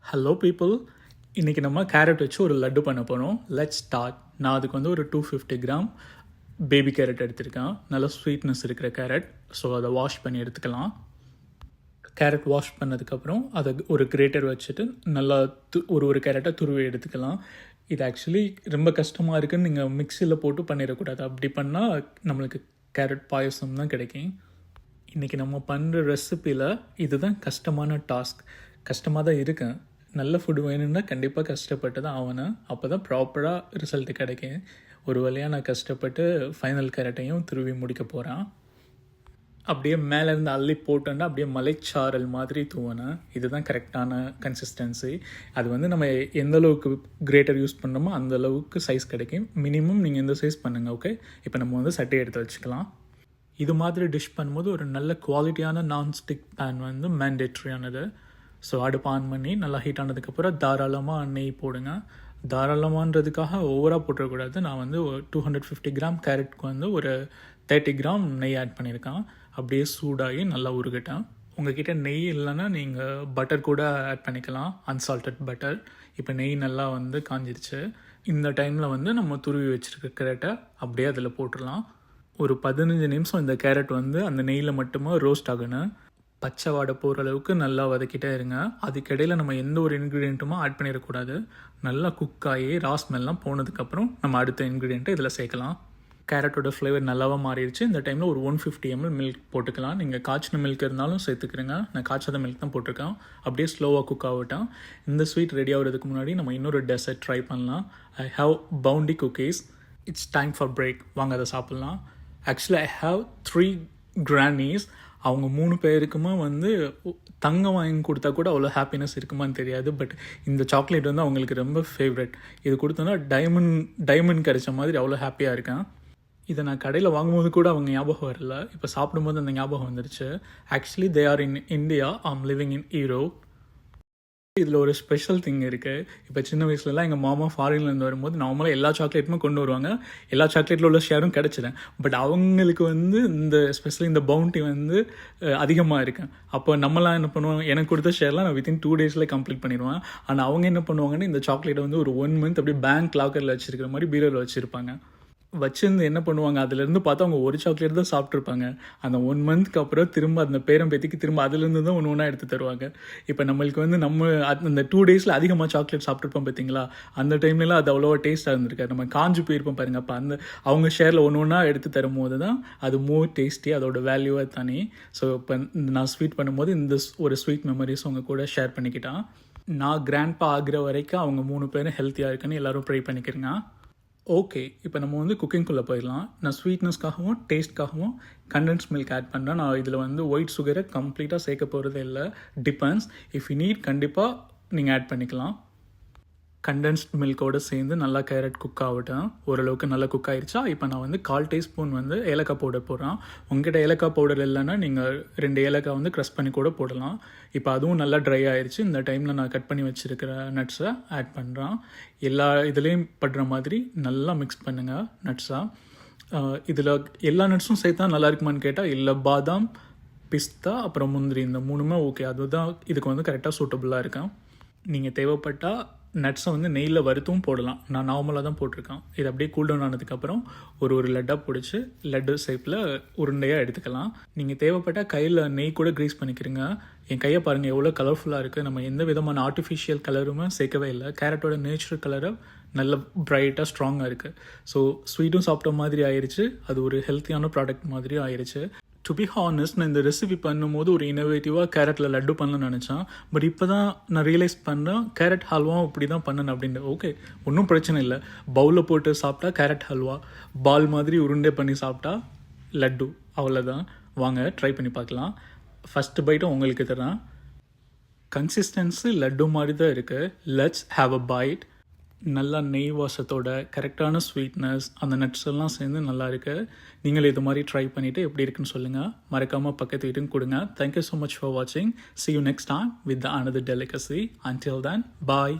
Hello people, இன்றைக்கி நம்ம carrot வச்சு ஒரு லட்டு பண்ண போகிறோம். Let's start. நான் அதுக்கு வந்து ஒரு 250 கிராம் பேபி கேரட் எடுத்திருக்கேன். நல்ல ஸ்வீட்னஸ் இருக்கிற கேரட். ஸோ அதை வாஷ் பண்ணி எடுத்துக்கலாம். கேரட் வாஷ் பண்ணதுக்கப்புறம் அதை ஒரு கிரேட்டர் வச்சுட்டு நல்லா ஒரு கேரட்டை துருவி எடுத்துக்கலாம். இது ஆக்சுவலி ரொம்ப கஷ்டமாக இருக்குதுன்னு நீங்கள் மிக்சியில் போட்டு பண்ணிடக்கூடாது. அப்படி பண்ணால் நம்மளுக்கு கேரட் பாயசம் தான் கிடைக்கும். இன்றைக்கி நம்ம பண்ணுற ரெசிப்பியில் இதுதான் கஷ்டமான டாஸ்க். கஷ்டமாக தான் இருக்கேன். நல்ல ஃபுட் வேணும்னா கண்டிப்பாக கஷ்டப்பட்டு தான் ஆகணும். அப்போ தான் ப்ராப்பராக ரிசல்ட் கிடைக்கும். ஒரு வழியாக நான் கஷ்டப்பட்டு ஃபைனல் கேரட்டையும் துருவி முடிக்க போகிறேன். அப்படியே மேலேருந்து அள்ளி போட்டோன்னா அப்படியே மலைச்சாரல் மாதிரி தூவணும். இதுதான் கரெக்டான கன்சிஸ்டன்சி. அது வந்து நம்ம எந்த அளவுக்கு கிரேட்டர் யூஸ் பண்ணோமோ அந்த அளவுக்கு சைஸ் கிடைக்கும். மினிமம் நீங்கள் எந்த சைஸ் பண்ணுங்கள். ஓகே, இப்போ நம்ம வந்து சட்டையை எடுத்து வச்சுக்கலாம். இது மாதிரி டிஷ் பண்ணும்போது ஒரு நல்ல குவாலிட்டியான நான்ஸ்டிக் பேன் வந்து மேண்டேட்ரியானது. ஸோ அடுப்பு ஆன் பண்ணி நல்லா ஹீட் ஆனதுக்கப்புறம் தாராளமாக நெய் போடுங்க. தாராளமானதுக்காக ஓவராக போட்டுறக்கூடாது. நான் வந்து 250 கிராம் கேரட்க்கு வந்து ஒரு 30 கிராம் நெய் ஆட் பண்ணியிருக்கேன். அப்படியே சூடாகி நல்லா உருகட்டேன். உங்கள்கிட்ட நெய் இல்லைன்னா நீங்கள் பட்டர் கூட ஆட் பண்ணிக்கலாம், அன்சால்டட் பட்டர். இப்போ நெய் நல்லா வந்து காஞ்சிருச்சு. இந்த டைமில் வந்து நம்ம துருவி வச்சுருக்க கேரட்டை அப்படியே அதில் போட்டுடலாம். ஒரு 15 நிமிஷம் இந்த கேரட் வந்து அந்த நெய்யில் மட்டுமே ரோஸ்ட் ஆகணும். பச்சை வாடை போகிற அளவுக்கு நல்லா வதக்கிட்டே இருங்க. அதுக்கிடையில் நம்ம எந்த ஒரு இன்க்ரீடியண்ட்டுமோ ஆட் பண்ணிடக்கூடாது. நல்லா குக் ஆகி ராஸ்மெல்லாம் போனதுக்கப்புறம் நம்ம அடுத்த இன்க்ரீடியண்ட்டை இதில் சேர்க்கலாம். கேரட்டோட ஃப்ளேவர் நல்லாவாக மாறிடுச்சு. இந்த டைமில் ஒரு 150 ml மில்க் போட்டுக்கலாம். நீங்கள் காய்ச்சின மில்க் இருந்தாலும் சேர்த்துக்கிறேங்க. நான் காய்ச்சாத மில்க் தான் போட்டிருக்கேன். அப்படியே ஸ்லோவாக குக் ஆகட்டும். இந்த ஸ்வீட் ரெடி ஆகிறதுக்கு முன்னாடி நம்ம இன்னொரு டெசர்ட் ட்ரை பண்ணலாம். I have bounty cookies. It's time for break. வாங்க அதை சாப்பிட்லாம். Actually I have 3 grannies. அவங்க 3 பேருக்குமே வந்து தங்கம் வாங்கி கொடுத்தா கூட அவ்வளோ ஹாப்பினஸ் இருக்குமான்னு தெரியாது. பட் இந்த சாக்லேட் வந்து அவங்களுக்கு ரொம்ப ஃபேவரட். இது கொடுத்தோன்னா டைமண்ட் கிடைச்ச மாதிரி அவ்வளோ ஹாப்பியாக இருக்கேன். இதை நான் கடையில் வாங்கும்போது கூட அவங்க ஞாபகம் வரல. இப்போ சாப்பிடும்போது அந்த ஞாபகம் வந்துருச்சு. Actually they are in India. I'm living in Europe. இதில் ஒரு ஸ்பெஷல் திங் இருக்குது. இப்போ சின்ன வயசுலலாம் எங்கள் மாமா ஃபாரின்லேருந்து வரும்போது நார்மலாக எல்லா சாக்லேட்டுமே கொண்டு வருவாங்க. எல்லா சாக்லேட்டில் உள்ள ஷேரும் கிடச்சிடும். பட் அவங்களுக்கு வந்து ஸ்பெஷலி இந்த பவுண்டி வந்து அதிகமாக இருக்கேன். அப்போ நம்மளாம் என்ன பண்ணுவோம், எனக்கு கொடுத்த ஷேர்லாம் நான் வித்தின் 2 டேஸில் கம்ப்ளீட் பண்ணிடுவேன். ஆனால் அவங்க என்ன பண்ணுவாங்கன்னு இந்த சாக்லேட்டை வந்து ஒரு 1 மந்த் அப்படியே பேங்க் லாக்கரில் வச்சுருக்கிற மாதிரி பீரோவில் வச்சுருப்பாங்க. வச்சிருந்து என்ன பண்ணுவாங்க, அதுலேருந்து பார்த்தா அவங்க ஒரு சாக்லேட் தான் சாப்பிட்ருப்பாங்க. அந்த 1 மந்த்க்கு அப்புறம் திரும்ப அந்த பேரம்பேத்திக்கு திரும்ப அதுலேருந்து தான் ஒன்று எடுத்து தருவாங்க. இப்போ நம்மளுக்கு வந்து நம்ம அந்த 2 டேஸில் அதிகமாக சாக்லேட் சாப்பிட்ருப்போம் பார்த்தீங்களா, அந்த டைம்லலாம் அது அவ்வளோவா டேஸ்ட்டாக இருந்திருக்காரு. நம்ம காஞ்சு போயிருப்போம் பாருங்கள். அப்போ அவங்க ஷேரில் ஒன்று எடுத்து தரும்போது தான் அது மோர் டேஸ்டி, அதோட வேல்யூவாக தானே. ஸோ இப்போ நான் ஸ்வீட் பண்ணும்போது இந்த ஒரு ஸ்வீட் மெமரிஸ் அவங்க கூட ஷேர் பண்ணிக்கிட்டான். நான் கிராண்ட்பா ஆகிற வரைக்கும் அவங்க 3 பேரும் ஹெல்த்தியாக இருக்குன்னு எல்லோரும் ட்ரை பண்ணிக்கிறேங்க. ஓகே, இப்போ நம்ம வந்து குக்கிங்குள்ளே போயிடலாம். நான் ஸ்வீட்னஸ்க்காகவும் டேஸ்ட்காகவும் கண்டென்ஸ் மில்க் ஆட் பண்ணுறேன். நான் இதில் வந்து ஒயிட் சுகரை கம்ப்ளீட்டாக சேர்க்க போகிறதே இல்லை. டிபெண்ட்ஸ். இஃப் யூ நீட் கண்டிப்பாக நீங்கள் ஆட் பண்ணிக்கலாம். கண்டென்ஸ்ட் மில்கோடு சேர்ந்து நல்லா கேரட் குக் ஆகட்டும். ஓரளவுக்கு நல்லா குக் ஆகிடுச்சா. இப்போ நான் வந்து 1/4 டீஸ்பூன் வந்து ஏலக்காய் பவுடர் போடுறேன். உங்கள்கிட்ட ஏலக்காய் பவுடர் இல்லைன்னா நீங்கள் 2 ஏலக்காய் வந்து க்ரஷ் பண்ணி கூட போடலாம். இப்போ அதுவும் நல்லா ட்ரை ஆயிடுச்சு. இந்த டைமில் நான் கட் பண்ணி வச்சுருக்கிற நட்ஸை ஆட் பண்ணுறேன். எல்லா இதுலேயும் படுற மாதிரி நல்லா மிக்ஸ் பண்ணுங்கள் நட்ஸாக. இதில் எல்லா நட்ஸும் சேர்த்தா நல்லா இருக்குமான்னு கேட்டால் இல்லை. பாதாம், பிஸ்தா, அப்புறம் முந்திரி, இந்த 3மே ஓகே. அதுதான் இதுக்கு வந்து கரெக்டாக சூட்டபுளாக இருக்கும். நீங்கள் தேவைப்பட்டால் நட்ஸை வந்து நெய்யில் வறுத்தும் போடலாம். நான் நார்மலாக தான் போட்டிருக்கேன். இது அப்படியே கூல்டவுன் ஆனதுக்கப்புறம் ஒரு லட்டாக பிடிச்சி லட்டு ஷேப்பில் உருண்டையாக எடுத்துக்கலாம். நீங்கள் தேவைப்பட்டால் கையில் நெய் கூட க்ரீஸ் பண்ணிக்கிறீங்க. என் கையை பாருங்கள் எவ்வளோ கலர்ஃபுல்லாக இருக்குது. நம்ம எந்த விதமான ஆர்டிஃபிஷியல் கலருமே சேர்க்கவே இல்லை. கேரட்டோட நேச்சுரல் கலரை நல்ல ப்ரைட்டாக ஸ்ட்ராங்காக இருக்குது. ஸோ ஸ்வீட்டும் சாப்பிட்ட மாதிரி ஆயிடுச்சு. அது ஒரு ஹெல்த்தியான ப்ராடக்ட் மாதிரியும் ஆயிடுச்சு. டு பி ஹானஸ்ட், நான் இந்த ரெசிபி பண்ணும்போது ஒரு இன்னோவேட்டிவாக கேரட்டில் லட்டு பண்ணலான்னு நினச்சேன். பட் இப்போ தான் நான் ரியலைஸ் பண்ணேன் கேரட் ஹல்வாவும் இப்படி தான் பண்ணேன் அப்படின்ட்டு. ஓகே, ஒன்றும் பிரச்சனை இல்லை. பவுலில் போட்டு சாப்பிட்டா கேரட் ஹல்வா, பால் மாதிரி உருண்டை பண்ணி சாப்பிட்டா லட்டு, அவ்வளோதான். வாங்க ட்ரை பண்ணி பார்க்கலாம். ஃபஸ்ட்டு பைட்டும் உங்களுக்கு தரேன். கன்சிஸ்டன்சி லட்டு மாதிரி தான் இருக்குது. Let's have a byte. நல்லா நெய் வாசத்தோட கரெக்டான ஸ்வீட்னஸ், அந்த நட்ஸ் எல்லாம் சேர்ந்து நல்லா இருக்குது. நீங்கள் இது மாதிரி ட்ரை பண்ணிவிட்டு எப்படி இருக்குன்னு சொல்லுங்கள். மறக்காமல் பக்கத்து வீட்டுன்னு கொடுங்க. தேங்க்யூ ஸோ மச் ஃபார் வாட்சிங். See you next time with the another delicacy. Until then, bye.